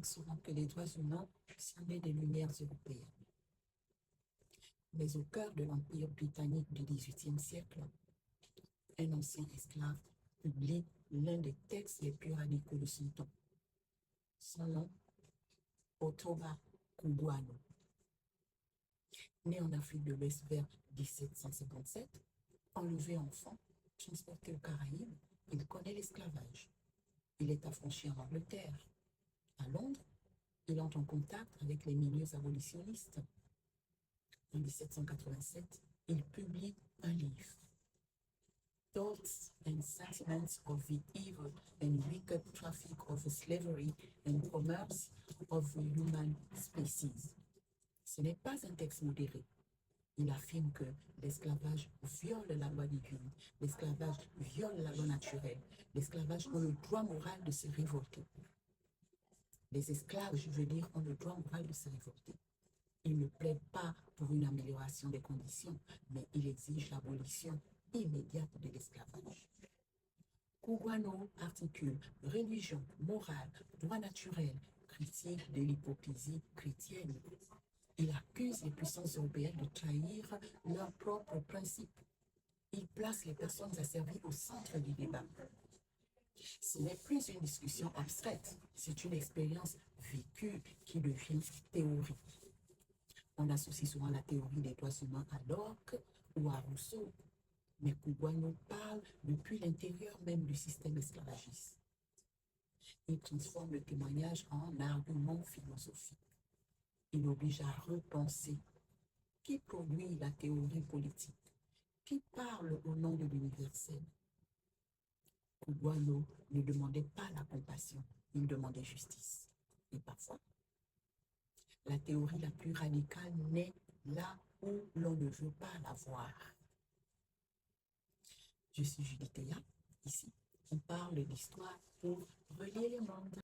raconte souvent que les droits humains sont nés des Lumières européennes. Mais au cœur de l'Empire britannique du XVIIIe siècle, un ancien esclave publie l'un des textes les plus radicaux de son temps. Son nom, Ottobah Cugoano. Né en Afrique de l'Ouest vers 1757, enlevé enfant, transporté aux Caraïbes, il connaît l'esclavage. Il est affranchi en Angleterre. À Londres, il entre en contact avec les milieux abolitionnistes. En 1787, il publie un livre, Thoughts and Sentiments of the Evil and Wicked Traffic of Slavery and Commerce of the Human Species. Ce n'est pas un texte modéré. Il affirme que l'esclavage viole la loi divine, l'esclavage viole la loi naturelle, l'esclavage a le droit moral de se révolter. Les esclaves, je veux dire, ont le droit moral de se révolter. Il ne plaide pas pour une amélioration des conditions, mais il exige l'abolition immédiate de l'esclavage. Cugoano articule religion, morale, droit naturel, critique de l'hypocrisie chrétienne. Il accuse les puissances européennes de trahir leurs propres principes. Il place les personnes asservies au centre du débat. Ce n'est plus une discussion abstraite, c'est une expérience vécue qui devient théorie. On associe souvent la théorie des droits humains à Locke ou à Rousseau, mais Cugoano parle depuis l'intérieur même du système esclavagiste. Il transforme le témoignage en argument philosophique. Il oblige à repenser qui produit la théorie politique, qui parle au nom de l'universel. Cugoano ne demandait pas la compassion, il demandait justice. Et parfois, la théorie la plus radicale naît là où l'on ne veut pas la voir. Je suis Judith Théa, ici, on parle d'histoire pour relier les mondes.